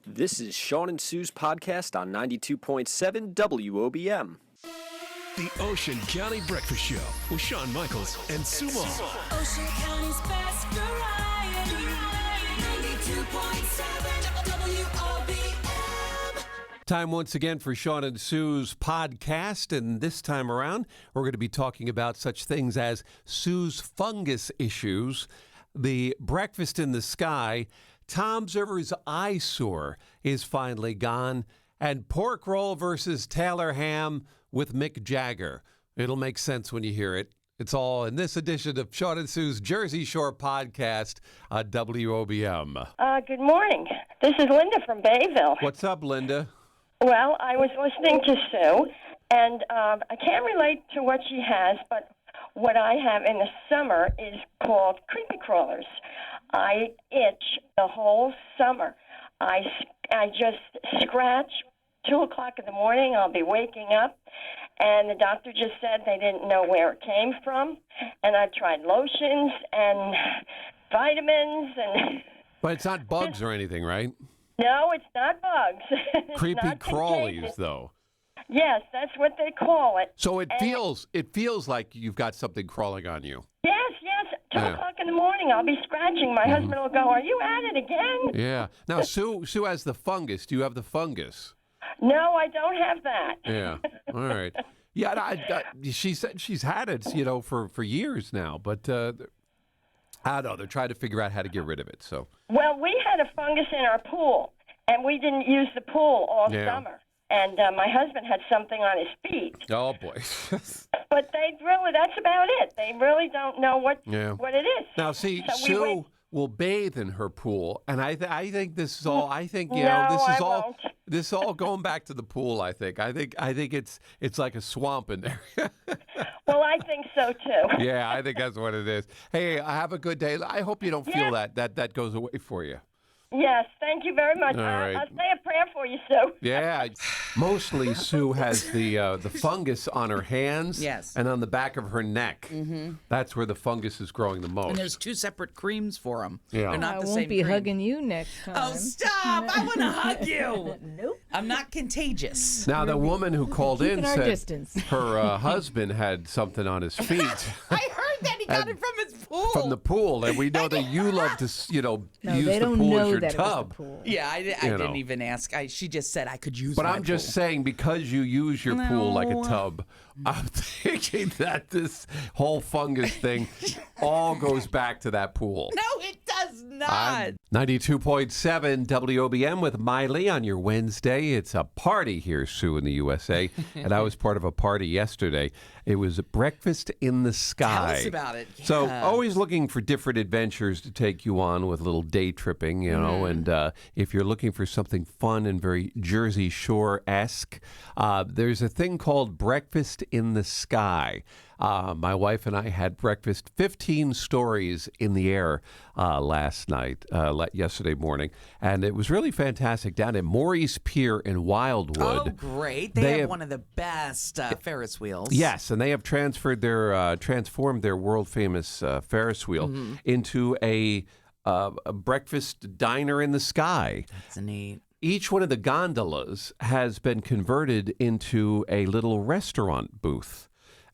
This is Shawn and Sue's podcast on 92.7 WOBM. The Ocean County Breakfast Show with Shawn Michaels and Sue Moll. Ocean County's best variety. 92.7 WOBM. Time once again for Shawn and Sue's podcast, and this time around, we're going to be talking about such things as Sue's fungus issues, the breakfast in the sky, Tom Zerver's eyesore is finally gone, and pork roll versus Taylor ham with Mick Jagger. It'll make sense when you hear it. It's all in this edition of Shawn and Sue's Jersey Shore podcast on WOBM. Good morning. This is Linda from Bayville. What's up, Linda? Well, I was listening to Sue, and I can't relate to what she has, but what I have in the summer is called creepy crawlers. I itch the whole summer. I just scratch. 2 o'clock in the morning, I'll be waking up, and the doctor just said they didn't know where it came from, and I've tried lotions and vitamins and... But it's not bugs or anything, right? No, it's not bugs. It's Creepy not crawlies, contagious. though. Yes, that's what they call it. So it feels like you've got something crawling on you. Yes. 2 o'clock in the morning, I'll be scratching. My husband will go, "Are you at it again?" Yeah. Now, Sue has the fungus. Do you have the fungus? No, I don't have that. Yeah. All right. Yeah, she said she's had it, for years now. But I don't know. They're trying to figure out how to get rid of it. So. Well, we had a fungus in our pool, and we didn't use the pool all summer. And my husband had something on his feet. Oh, boy. But that's about it. They really don't know what it is. Now, see, So Sue will bathe in her pool, and I think this is all. I think No, this is I all. won't. This is all going back to the pool. I think it's like a swamp in there. Well, I think so, too. Yeah, I think that's what it is. Hey, have a good day. I hope you don't feel that goes away for you. Yes, thank you very much. All right. I'll say a prayer for you, Sue. Yeah, mostly Sue has the fungus on her hands, and on the back of her neck. Mm-hmm. That's where the fungus is growing the most. And there's 2 separate creams for them. Yeah, they're not I the won't same be cream. hugging you next time. Oh, stop! I want to hug you. Nope. I'm not contagious. Now the woman who called in Keeping our said distance. her husband had something on his feet. I heard that he got it from his pool. From the pool, and we know that you love to, use No, they the don't pool know as your that tub. it was the pool. Yeah, I didn't even ask. She just said I could use. But my I'm just pool. saying, because you use your pool like a No. tub, I'm thinking that this whole fungus thing all goes back to that pool. No, it does not. 92.7 WOBM with Miley on your Wednesday. It's a party here, Sue, in the USA. And I was part of a party yesterday. It was a breakfast in the sky. Tell us about it. So Yeah. always looking for different adventures to take you on with a little day tripping, and if you're looking for something fun and very Jersey Shore-esque, there's a thing called Breakfast in the Sky. My wife and I had breakfast 15 stories in the air last night, yesterday morning, and it was really fantastic down at Maurice Pier in Wildwood. Oh, great! They have one of the best Ferris wheels. Yes, and they have transformed their world famous Ferris wheel into a breakfast diner in the sky. That's neat. Each one of the gondolas has been converted into a little restaurant booth.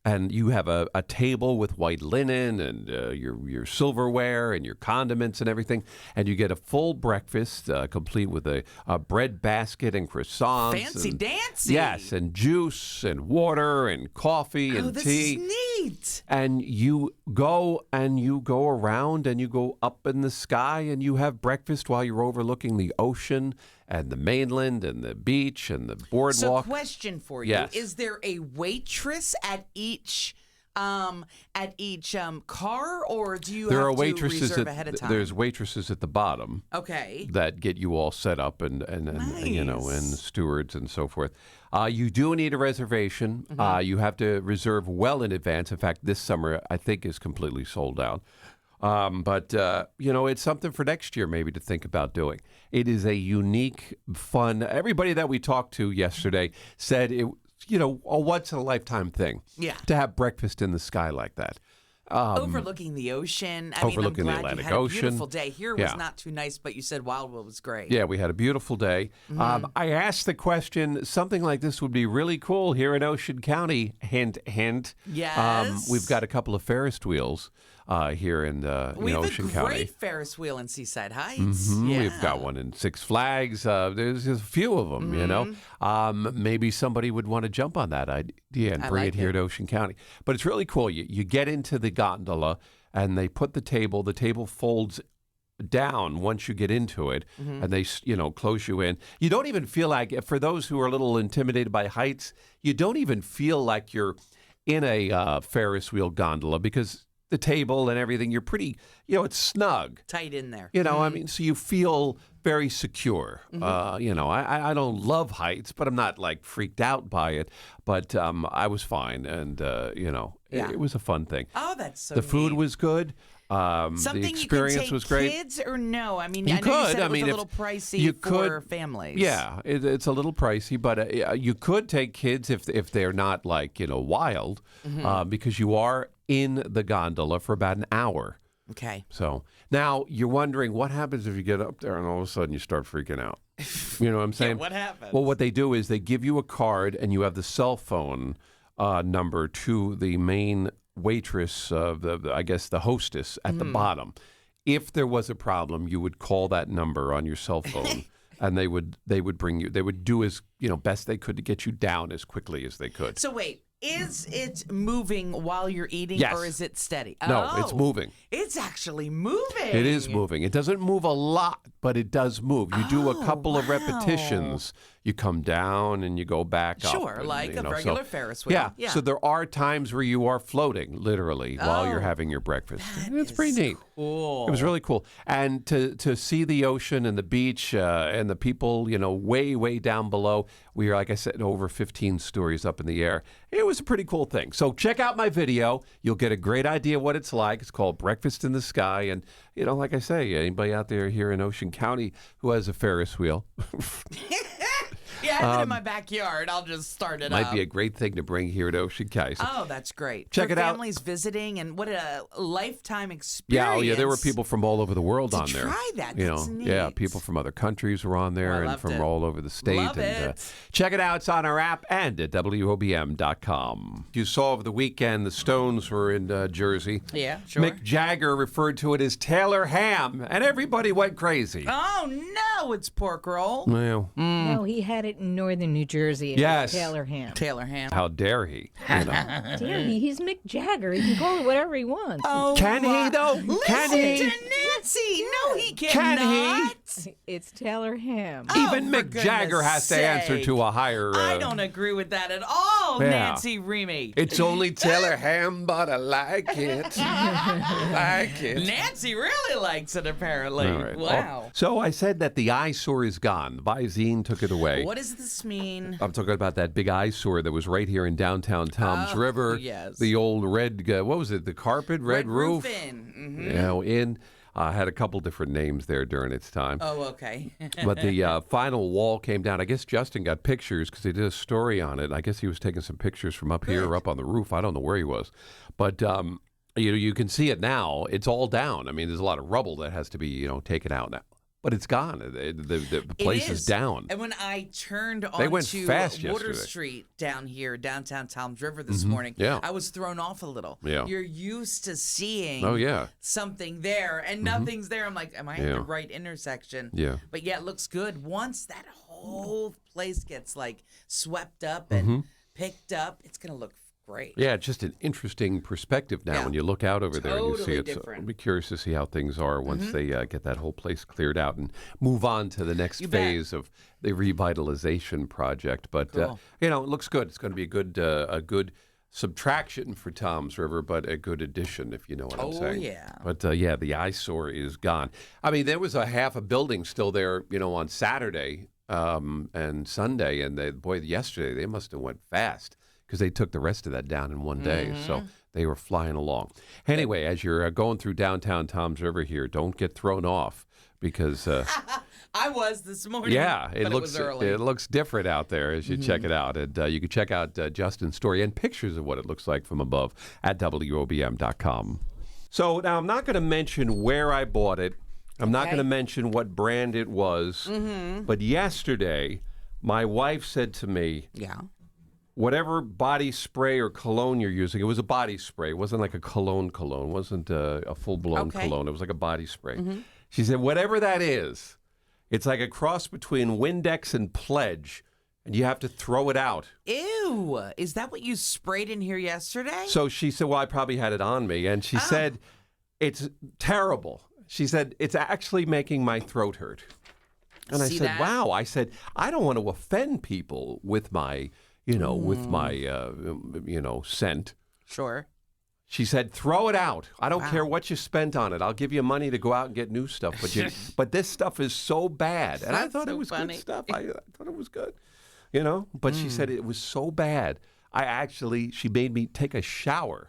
And you have a table with white linen and your silverware and your condiments and everything. And you get a full breakfast, complete with a bread basket and croissants. Fancy dancy. Yes, and juice and water and coffee and this tea. is neat. And you go around and you go up in the sky and you have breakfast while you're overlooking the ocean and the mainland and the beach and the boardwalk. So, question for you: Yes. Is there a waitress at each car, or do you There have are to waitresses reserve ahead of time? There's waitresses at the bottom. Okay. That get you all set up and and stewards and so forth. You do need a reservation. You have to reserve well in advance. In fact, this summer I think is completely sold out. But it's something for next year maybe to think about doing. It is a unique, fun. Everybody that we talked to yesterday said it. A once in a lifetime thing. Yeah. To have breakfast in the sky like that. Overlooking the ocean. I mean, overlooking the I'm glad Atlantic you had Ocean. a beautiful day. Here Yeah. was not too nice, but you said Wildwood was great. Yeah, we had a beautiful day. I asked the question, something like this would be really cool here in Ocean County. Hint, hint. Yes. We've got a couple of Ferris wheels here in We have Ocean a County. great Ferris wheel in Seaside Heights. Yeah. We've got one in Six Flags. There's a few of them, you know. Maybe somebody would want to jump on that idea and I bring like it here it. to Ocean County. But it's really cool. You get into the gondola and they put the table folds down once you get into it, and they close you in. You don't even feel like, for those who are a little intimidated by heights, you don't even feel like you're in a Ferris wheel gondola because the table and everything, you're pretty, it's snug. Tight in there. I mean, so you feel very secure. I don't love heights, but I'm not like freaked out by it. But I was fine, and it was a fun thing. Oh, that's so The food neat. was good. Something the experience you can take was great. kids or no? I mean, You I know could. you said I it was mean, a if little pricey you for could- families. Yeah, it's a little pricey, but you could take kids if they're not like wild, because you are in the gondola for about an hour. Okay. So now you're wondering what happens if you get up there and all of a sudden you start freaking out. You know what I'm saying? what happens? Well, what they do is they give you a card and you have the cell phone number to the main waitress, I guess the hostess at the bottom. If there was a problem, you would call that number on your cell phone. And they would bring you. They would do as best they could to get you down as quickly as they could. So wait, is it moving while you're eating, Yes. or is it steady? No, it's Oh, moving. It's actually moving. It is moving. It doesn't move a lot, but it does move. You do a Oh, couple of wow. repetitions. You come down and you go back up. Sure, and, like a so- regular Ferris wheel. Yeah. Yeah. So there are times where you are floating, literally, while you're Oh, having your breakfast. that It's pretty is neat. Cool. It was really cool. And to see the ocean and the beach and the people, way, way down below. We are, like I said, over 15 stories up in the air. It was a pretty cool thing. So check out my video. You'll get a great idea what it's like. It's called Breakfast in the Sky. And, like I say, anybody out there here in Ocean County who has a Ferris wheel Yeah, I have it in my backyard. I'll just start it might up. be a great thing to bring here to Ocean County. So, Oh, that's great. Check For it out. families visiting, and what a lifetime experience. yeah, oh yeah, there were people from all over the world To on there. try that, You that's know, yeah, neat. people from other countries were on there Oh, I and loved from it. all over the state. Love and it. check it out. It's on our app and at WOBM.com. You saw over the weekend the Stones were in Jersey. Yeah, sure. Mick Jagger referred to it as Taylor Ham, and everybody went crazy. Oh, no, it's pork roll. Well, No, he had it in northern New Jersey. Yes. Taylor ham. Taylor ham. how dare he? Dare he? He's Mick Jagger. He can call it whatever he wants. Oh, Can he, my- though? Can Listen he? to Nancy. No, he Can cannot. he? It's Taylor ham. Even for Mick Jagger goodness has to answer sake. to a higher. I don't agree with that at all, Yeah. Nancy Remy. It's only Taylor Ham, but I like it. like it. Nancy really likes it, apparently. All right. Wow. So I said that the eyesore is gone. Visine took it away. What does this mean? I'm talking about that big eyesore that was right here in downtown Toms Oh, River. yes. The old red, what was it? The carpet, red roof. In. Had a couple different names there during its time. Oh, okay. But the final wall came down. I guess Justin got pictures because they did a story on it. I guess he was taking some pictures from up here or up on the roof. I don't know where he was. But, you can see it now. It's all down. I mean, there's a lot of rubble that has to be, taken out now. But it's gone. The place is down. And when I turned They went onto fast Water yesterday. Street down here, downtown Toms River this morning, Yeah. I was thrown off a little. Yeah. You're used to seeing Oh, yeah. something there, and nothing's there. I'm like, am I in Yeah. the right intersection? Yeah. But yeah, it looks good. Once that whole place gets like swept up and picked up, it's going to look great. Yeah, it's just an interesting perspective now Yeah. when you look out over there and you see Totally it. So different. I'll be curious to see how things are once they get that whole place cleared out and move on to the next You bet. phase of the revitalization project. But Cool. it looks good. It's going to be a good subtraction for Toms River, but a good addition, if you know what I'm Oh, saying. yeah. But yeah, the eyesore is gone. I mean, there was a half a building still there, on Saturday and Sunday, and yesterday they must have went fast, because they took the rest of that down in one day. So they were flying along. Anyway, as you're going through downtown Toms River here, don't get thrown off because I was this morning. Yeah, but it was early. it looks different out there as you check it out. And you can check out Justin's story and pictures of what it looks like from above at WOBM.com. So now I'm not going to mention where I bought it. I'm not going to mention what brand it was. But yesterday, my wife said to me, whatever body spray or cologne you're using, it was a body spray. It wasn't like a cologne. It wasn't a full-blown cologne. It was like a body spray. She said, whatever that is, it's like a cross between Windex and Pledge, and you have to throw it out. Ew. Is that what you sprayed in here yesterday? So she said, well, I probably had it on me. And she said, it's terrible. She said, it's actually making my throat hurt. And I said, wow. I said, I don't want to offend people with my, with my, scent. Sure. She said, throw it out. I don't care what you spent on it. I'll give you money to go out and get new stuff. But this stuff is so bad. And I thought it was good stuff. I thought it was good, But she said it was so bad. She made me take a shower.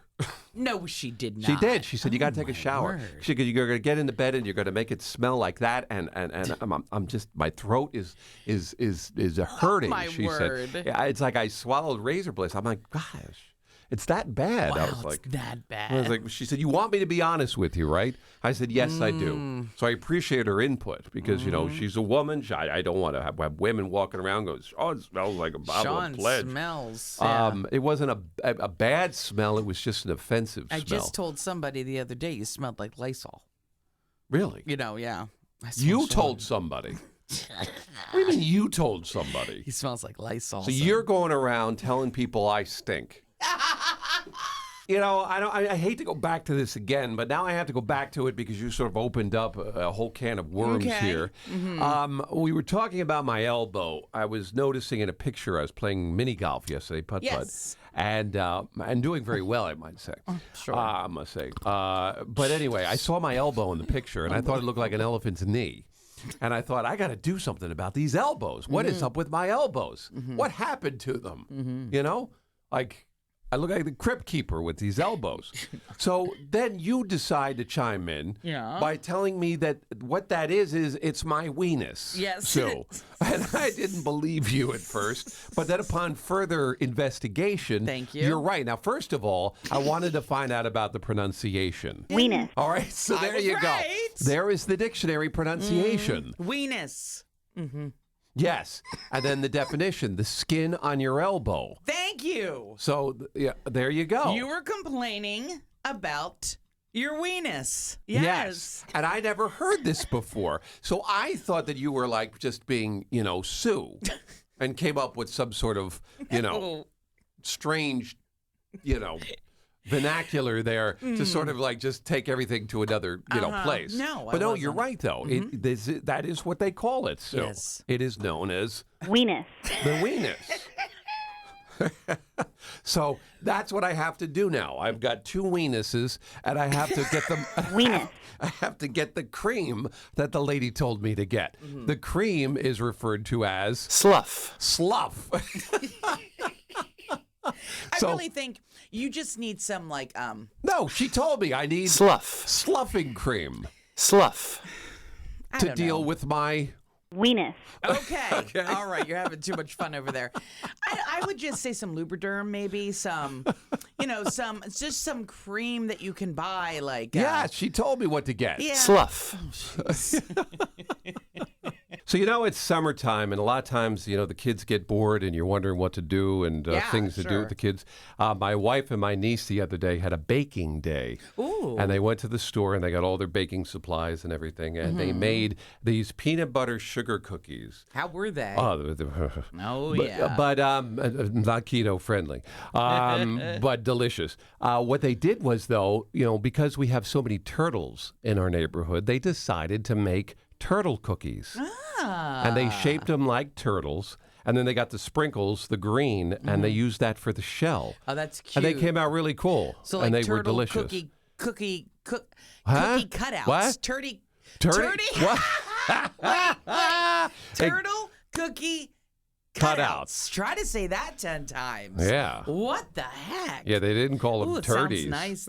No, she did not. She did. She said, you got to take a shower. She said, you're going to get into bed and you're going to make it smell like that. And I'm just, my throat is hurting. My she word. said, yeah, it's like I swallowed razor blades. I'm like, gosh. It's that bad. Wow, I was like, it's that bad. I was like, she said, you want me to be honest with you, right? I said, yes, I do. So I appreciate her input because, she's a woman. I don't want to have women walking around going, oh, it smells like a bottle of Pledge. Shawn smells. It wasn't a bad smell. It was just an offensive smell. I just told somebody the other day you smelled like Lysol. Really? Yeah. You told somebody. What do you mean you told somebody? He smells like Lysol. So you're going around telling people I stink. I hate to go back to this again, but now I have to go back to it because you sort of opened up a whole can of worms here. We were talking about my elbow. I was noticing in a picture I was playing mini golf yesterday, putt-putt, and doing very well, I might say. Sure. I must say. But anyway, I saw my elbow in the picture, and I thought it looked like an elephant's knee. And I thought, I got to do something about these elbows. What is up with my elbows? What happened to them? I look like the crypt keeper with these elbows. So then you decide to chime in by telling me that what that is it's my weenus. Yes. So, and I didn't believe you at first, but then upon further investigation, thank you. You're right. Now, first of all, I wanted to find out about the pronunciation. Weenus. All right, so there you go. There is the dictionary pronunciation. Weenus. Yes, and then the definition, the skin on your elbow. Thank you. So, there you go. You were complaining about your weenus. Yes. And I never heard this before. So I thought that you were like just being, Sue and came up with some sort of, strange, vernacular there to sort of like just take everything to another, place. No, but no, you're right though. That is what they call it. So it is known as Weenus. the weenus. So that's what I have to do now. I've got two weenuses, and I have to get them. Weenus. I have to get the cream that the lady told me to get. The cream is referred to as Slough. Slough. I really think you just need some No, she told me I need Slough. sloughing cream Slough. to deal with my Weenus. Okay. All right. You're having too much fun over there. I would just say some Lubriderm, maybe some, just some cream that you can buy. Yeah, she told me what to get. Yeah. Slough. So, it's summertime, and a lot of times, the kids get bored, and you're wondering what to do and things to do with the kids. My wife and my niece the other day had a baking day. Ooh. And they went to the store, and they got all their baking supplies and everything, and they made these peanut butter sugar cookies. How were they? Oh, but not keto friendly, but delicious. What they did was, though, because we have so many turtles in our neighborhood, they decided to make turtle cookies. And they shaped them like turtles. And then they got the sprinkles, the green, and they used that for the shell. Oh, that's cute. And they came out really cool. So and they turtle were delicious. Cookie cutouts. What? Turdy. What? Turtle cookie Cutouts. Try to say that 10 times. Yeah. What the heck? Yeah, they didn't call them Ooh, it turdies. sounds nice.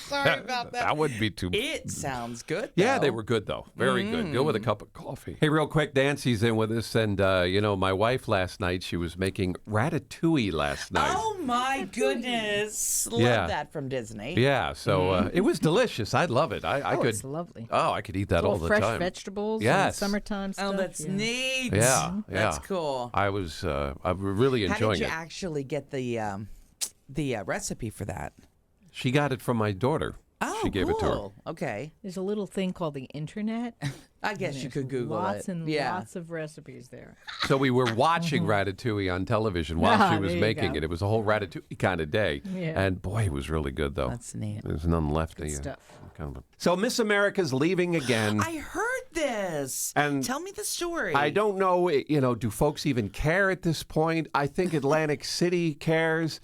Sorry about that. That would be too. It sounds good. Yeah, though. they were good though. Very good. Good with a cup of coffee. Hey, real quick, Nancy's in with us, and my wife last night, she was making ratatouille last night. Oh my goodness! Love Yeah. that from Disney. Yeah, so it was delicious. I love it. I could. It's lovely. Oh, I could eat that all Little the fresh time. vegetables. Yes. And summertime stuff. Oh, that's yeah. neat. Yeah, yeah. That's cool. I was really How enjoying did you it. actually get the recipe for that? She got it from my daughter. Oh, she gave it to her. cool. Okay. There's a little thing called the internet. I guess and you there's could Google lots it. and Yeah. lots of recipes there. So we were watching Ratatouille on television while Ah, she was there you making go. it. It was a whole Ratatouille kind of day. Yeah. And boy, it was really good, though. That's neat. There's none left. Good stuff. So Miss America's leaving again. I heard this. And tell me the story. I don't know, do folks even care at this point? I think Atlantic City cares.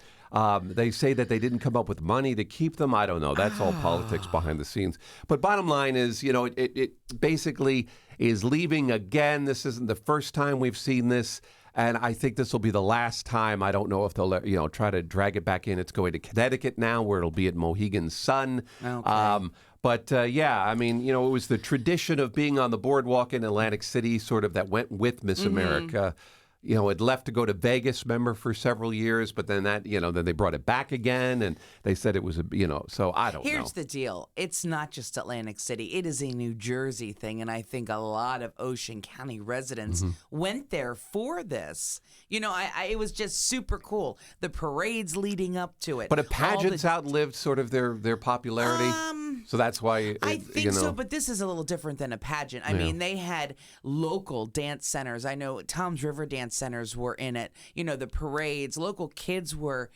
They say that they didn't come up with money to keep them. I don't know. That's all politics behind the scenes. But bottom line is, it basically is leaving again. This isn't the first time we've seen this. And I think this will be the last time. I don't know if they'll, try to drag it back in. It's going to Connecticut now, where it'll be at Mohegan Sun. Okay. But it was the tradition of being on the boardwalk in Atlantic City, sort of that went with Miss America. It left to go to Vegas, remember, for several years, but then then they brought it back again, and they said it was so I don't know. Here's the deal. It's not just Atlantic City. It is a New Jersey thing, and I think a lot of Ocean County residents went there for this. It was just super cool. The parades leading up to it. But have pageants outlived sort of their popularity? So that's why I think so, but this is a little different than a pageant. I mean, they had local dance centers. I know Tom's River Dance Centers were in it. The parades, local kids were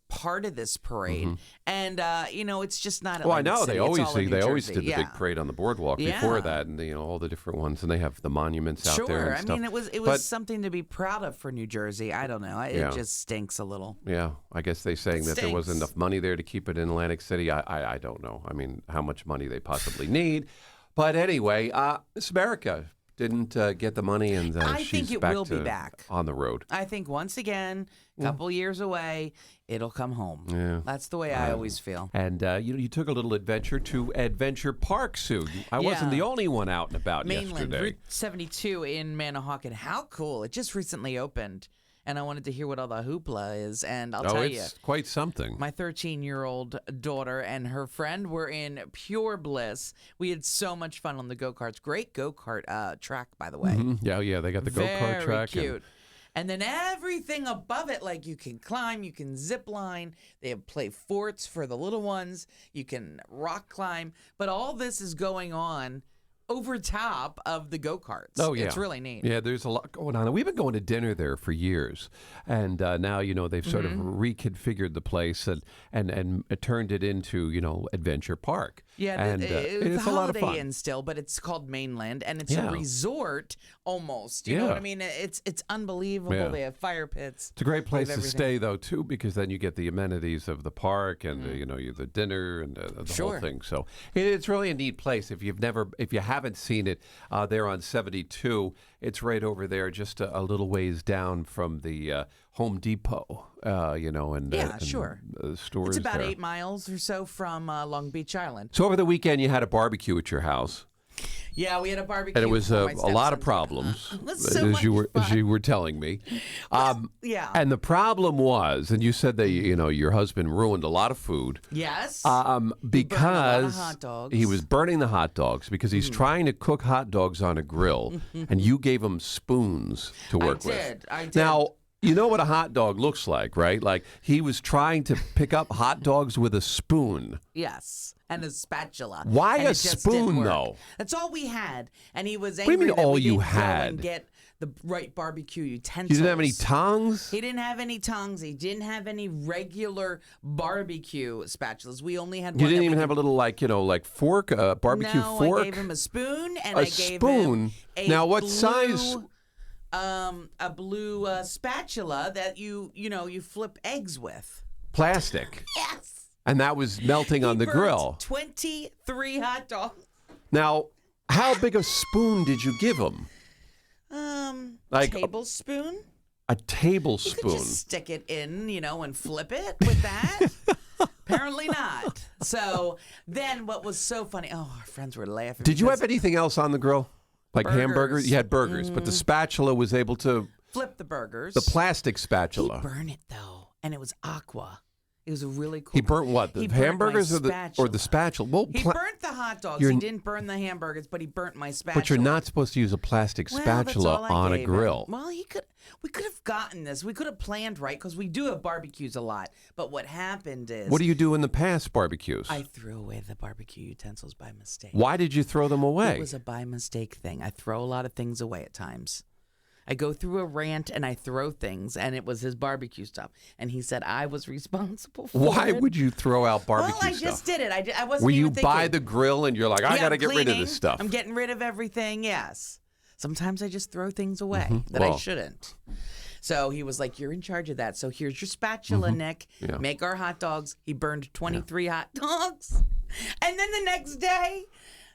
part of this parade. And it's just not Well, I Atlantic know City. they It's always all in New they always Jersey. did the big parade on the boardwalk before Yeah. that, and all the different ones, and they have the monuments out there Sure. and I stuff. mean, it was But- something to be proud of for New Jersey. I don't know. It just stinks a little. Yeah, I guess they're saying that there wasn't Stinks. enough money there to keep it in Atlantic City. I don't know. I mean, how much money they possibly need. But anyway, Miss America didn't get the money, and I she's think it back will be to- back. on the road. I think once again, a couple years away, it'll come home. Yeah. That's the way I always feel. And you took a little adventure to Adventure Park, Sue. I wasn't Yeah. the only one out and about Mainland, yesterday. Route 72 in Manahawkin. How cool. It just recently opened, and I wanted to hear what all the hoopla is, and I'll tell you. It's quite something. My 13-year-old daughter and her friend were in pure bliss. We had so much fun on the go-karts. Great go-kart track, by the way. Yeah, they got the go-kart Very track. and- cute. And then everything above it, like you can climb, you can zip line. They have play forts for the little ones. You can rock climb. But all this is going on over top of the go-karts. Oh, yeah. It's really neat. Yeah, there's a lot going on. We've been going to dinner there for years. And now, they've sort of reconfigured the place and turned it into, Adventure Park. Yeah, and it's a lot of Holiday fun. Inn still, but it's called Mainland, and it's Yeah. a resort almost. You know Yeah. what I mean? It's unbelievable. Yeah. They have fire pits. It's a great place They to have everything. stay, though, too, because then you get the amenities of the park and the dinner and the whole Sure. thing. So it's really a neat place. If you haven't seen it, there on 72, it's right over there, just a little ways down from the Home Depot. And Yeah, and, sure. stores. It's about there. 8 miles or so from Long Beach Island. So over the weekend, you had a barbecue at your house. Yeah, we had a barbecue. And it was for a my lot of stepson's. problems, It was so as you were much fun. telling me. Yeah. And the problem was, and you said that your husband ruined a lot of food. Yes. Because hot dogs. he was burning the hot dogs because he's trying to cook hot dogs on a grill, and you gave him spoons to work with. I did. Now, you know what a hot dog looks like, right? Like he was trying to pick up hot dogs with a spoon. Yes. And a spatula. Why And a it just spoon, didn't work. though? That's all we had. And he was do you angry mean that all we you didn't go had? and get the right barbecue utensils. You didn't have any tongs? He didn't have any tongs. He didn't have any regular barbecue spatulas. We only had You one. didn't that even we have a little like fork, barbecue no, fork? I gave him a spoon, and A I gave spoon? him a Now, what blue, size- a blue spatula that you flip eggs with. Plastic. Yes. And that was melting on the Burnt grill. 23 hot dogs. Now, how big a spoon did you give him? Like tablespoon? a You could tablespoon. just stick it in, and flip it with that. Apparently not. So then what was so funny, our friends were laughing. Did you because have anything else on the grill? Like hamburgers? Burgers. You had burgers, but the spatula was able to, flip the burgers. the plastic He spatula. burned it, though, and it was aqua. It was a really cool. He burnt what? The He burnt my hamburgers or the spatula? Well, He burnt the hot dogs. You're- He didn't burn the hamburgers, but he burnt my spatula. but you're not supposed to use a plastic Well, spatula that's all I on a gave him. grill. Well, we could have gotten this. We could have planned right because we do have barbecues a lot. But what happened is What do you do in the past barbecues? I threw away the barbecue utensils by mistake. Why did you throw them away? It was a by mistake thing. I throw a lot of things away at times. I go through a rant and I throw things, and it was his barbecue stuff. And he said I was responsible for Why it. would you throw out barbecue Well, I stuff? just did it. I wasn't Were even you thinking. buy the grill and you're like, I Yeah, got to I'm get rid of cleaning. this stuff? I'm getting rid of everything, yes. Sometimes I just throw things away that Well. I shouldn't. So he was like, you're in charge of that. So here's your spatula, Nick. Yeah. Make our hot dogs. He burned 23 hot dogs. And then the next day,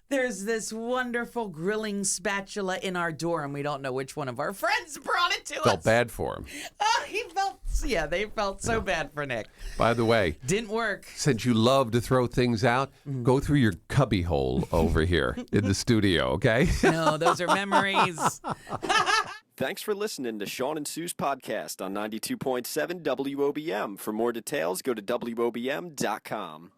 there's this wonderful grilling spatula in our door, and we don't know which one of our friends brought it to Felt us. bad for him. Oh, they felt so bad for Nick. By the way, Didn't work. since you love to throw things out, Mm-hmm. go through your cubby hole over here in the studio, okay? No, those are memories. Thanks for listening to Shawn and Sue's podcast on 92.7 WOBM. For more details, go to WOBM.com.